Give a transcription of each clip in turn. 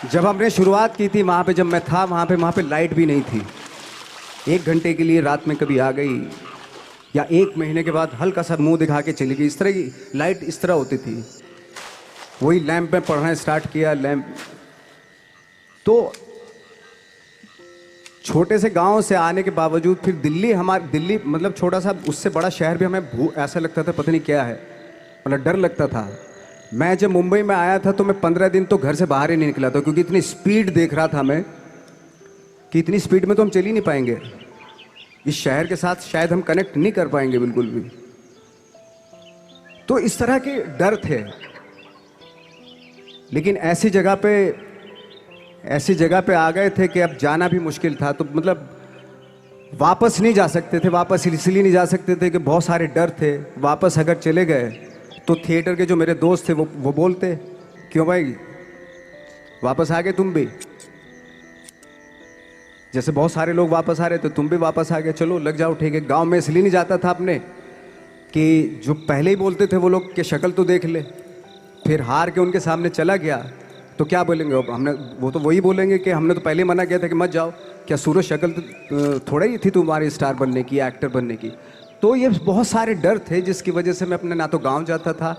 जब हमने शुरुआत की थी वहाँ पे, जब मैं था वहाँ पे लाइट भी नहीं थी। 1 घंटे के लिए रात में कभी आ गई, या 1 महीने के बाद हल्का सा मुंह दिखा के चली गई। इस तरह की लाइट इस तरह होती थी। वही लैंप में पढ़ना स्टार्ट किया, लैंप। तो छोटे से गांव से आने के बावजूद फिर दिल्ली मतलब छोटा सा, उससे बड़ा शहर भी हमें ऐसा लगता था पता नहीं क्या है, मतलब डर लगता था। मैं जब मुंबई में आया था तो मैं 15 दिन तो घर से बाहर ही नहीं निकला था, क्योंकि इतनी स्पीड देख रहा था मैं कि इतनी स्पीड में तो हम चल ही नहीं पाएंगे। इस शहर के साथ शायद हम कनेक्ट नहीं कर पाएंगे बिल्कुल भी। तो इस तरह के डर थे। लेकिन ऐसी जगह पे आ गए थे कि अब जाना भी मुश्किल था। तो मतलब वापस नहीं जा सकते थे। वापस इसलिए नहीं जा सकते थे कि बहुत सारे डर थे। वापस अगर चले गए तो थिएटर के जो मेरे दोस्त थे वो बोलते, क्यों भाई वापस आ गए तुम भी? जैसे बहुत सारे लोग वापस आ रहे थे, तुम भी वापस आ गए, चलो लग जाओ ठीक है। गांव में इसलिए नहीं जाता था अपने कि जो पहले ही बोलते थे वो लोग कि शक्ल तो देख ले। फिर हार के उनके सामने चला गया तो क्या बोलेंगे हमने? वो तो वही बोलेंगे कि हमने तो पहले मना किया था कि मत जाओ। क्या सूरज शक्ल तो थोड़ा ही थी तुम्हारी स्टार बनने की, एक्टर बनने की? तो ये बहुत सारे डर थे जिसकी वजह से मैं अपने ना तो गांव जाता था,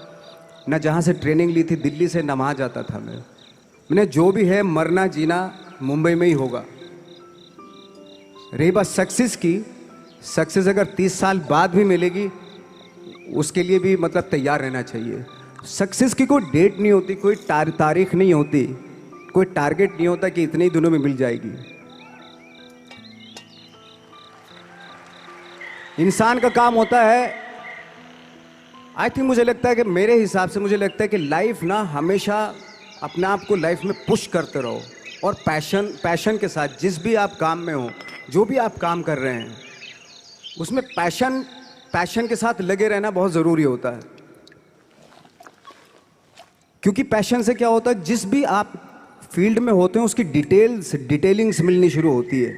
ना जहाँ से ट्रेनिंग ली थी दिल्ली से, ना वहाँ जाता था। मैंने जो भी है मरना जीना मुंबई में ही होगा। रही बात सक्सेस की, सक्सेस अगर 30 साल बाद भी मिलेगी उसके लिए भी मतलब तैयार रहना चाहिए। सक्सेस की कोई डेट नहीं होती, कोई तारीख नहीं होती, कोई टारगेट नहीं होता कि इतने ही दिनों में मिल जाएगी। इंसान का काम होता है, आई थिंक मुझे लगता है कि मेरे हिसाब से मुझे लगता है कि लाइफ ना हमेशा अपने आप को लाइफ में पुश करते रहो, और पैशन के साथ जिस भी आप काम में हो, जो भी आप काम कर रहे हैं उसमें पैशन के साथ लगे रहना बहुत ज़रूरी होता है। क्योंकि पैशन से क्या होता है, जिस भी आप फील्ड में होते हैं उसकी डिटेलिंग्स मिलनी शुरू होती है।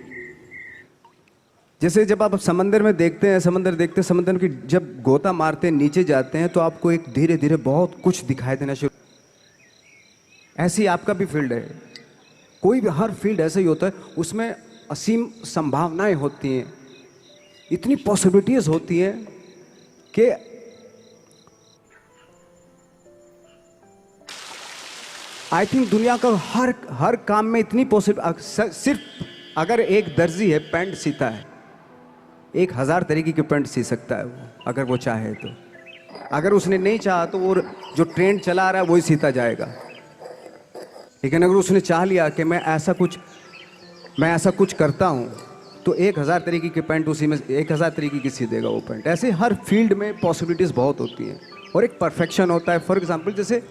जैसे जब आप समंदर में देखते हैं, समंदर की जब गोता मारते हैं, नीचे जाते हैं तो आपको एक धीरे धीरे बहुत कुछ दिखाई देना शुरू। ऐसी आपका भी फील्ड है, कोई भी हर फील्ड ऐसा ही होता है, उसमें असीम संभावनाएं होती हैं, इतनी पॉसिबिलिटीज होती हैं कि आई थिंक दुनिया का हर काम में इतनी सिर्फ अगर एक दर्जी है पैंट सीता है, 1000 तरीके की पैंट सी सकता है वो, अगर वो चाहे तो। अगर उसने नहीं चाहा तो वो जो ट्रेंड चला रहा है वही सीता जाएगा। लेकिन अगर उसने चाह लिया कि मैं ऐसा कुछ करता हूँ, तो 1000 तरीके की पैंट उसी में 1000 तरीके की सी देगा वो पैंट। ऐसे हर फील्ड में पॉसिबिलिटीज़ बहुत होती हैं और एक परफेक्शन होता है। फॉर एग्जांपल जैसे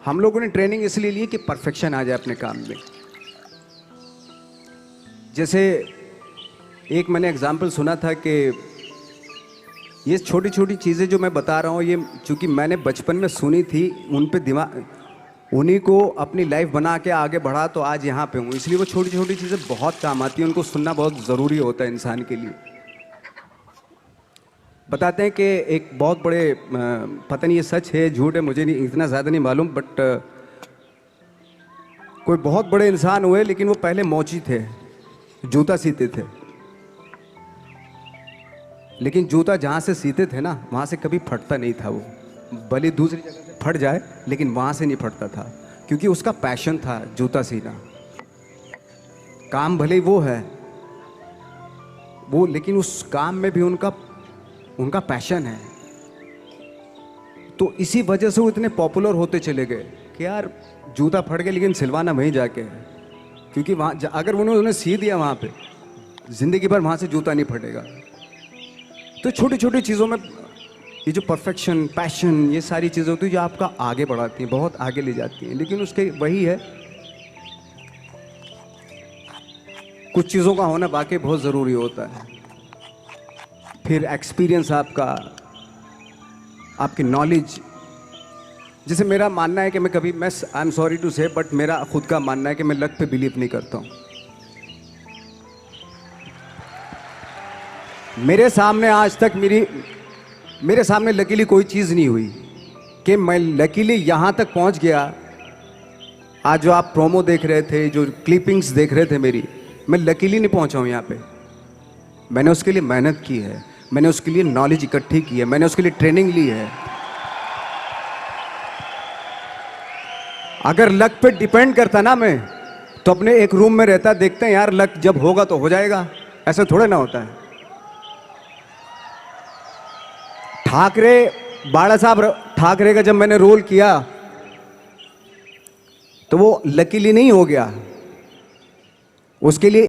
हम लोगों ने ट्रेनिंग इसलिए ली कि परफेक्शन आ जाए अपने काम में। जैसे एक मैंने एग्जांपल सुना था कि ये छोटी छोटी चीज़ें जो मैं बता रहा हूँ, ये चूँकि मैंने बचपन में सुनी थी, उन पे दिमाग, उन्हीं को अपनी लाइफ बना के आगे बढ़ा तो आज यहाँ पे हूँ। इसलिए वो छोटी छोटी चीज़ें बहुत काम आती हैं, उनको सुनना बहुत ज़रूरी होता है इंसान के लिए। बताते हैं कि एक बहुत बड़े, पता नहीं ये सच है झूठ है, मुझे नहीं इतना ज़्यादा नहीं मालूम, बट कोई बहुत बड़े इंसान हुए, लेकिन वो पहले मोची थे, जूता सीते थे। लेकिन जूता जहाँ से सीते थे ना, वहाँ से कभी फटता नहीं था वो, भले दूसरी जगह से फट जाए लेकिन वहाँ से नहीं फटता था, क्योंकि उसका पैशन था जूता सीना। काम भले वो है वो, लेकिन उस काम में भी उनका पैशन है। तो इसी वजह से वो इतने पॉपुलर होते चले गए कि यार जूता फट गया लेकिन सिलवाना वहीं जाके है, क्योंकि वहाँ अगर उन्होंने सी दिया वहाँ पे, ज़िंदगी भर वहाँ से जूता नहीं फटेगा। तो छोटी छोटी चीज़ों में ये जो परफेक्शन, पैशन, ये सारी चीज़ें होती हैं जो आपका आगे बढ़ाती हैं, बहुत आगे ले जाती हैं। लेकिन उसके वही है, कुछ चीज़ों का होना वाकई बहुत ज़रूरी होता है। फिर एक्सपीरियंस आपकी नॉलेज। जैसे मेरा मानना है कि मैं आई एम सॉरी टू से, बट मेरा खुद का मानना है कि मैं लक पे बिलीव नहीं करता हूँ। मेरे सामने आज तक मेरे सामने लकीली कोई चीज़ नहीं हुई कि मैं लकीली यहाँ तक पहुँच गया आज जो आप प्रोमो देख रहे थे, जो क्लिपिंग्स देख रहे थे मेरी, मैं लकीली नहीं पहुंचा हूं यहाँ पे। मैंने उसके लिए मेहनत की है, मैंने उसके लिए नॉलेज इकट्ठी की है, मैंने उसके लिए ट्रेनिंग ली है। अगर लक पे डिपेंड करता ना मैं, तो अपने एक रूम में रहता, देखते हैं यार लक जब होगा तो हो जाएगा, ऐसा थोड़ा ना होता है। ठाकरे, बाला साहब ठाकरे का जब मैंने रोल किया तो वो लकीली नहीं हो गया, उसके लिए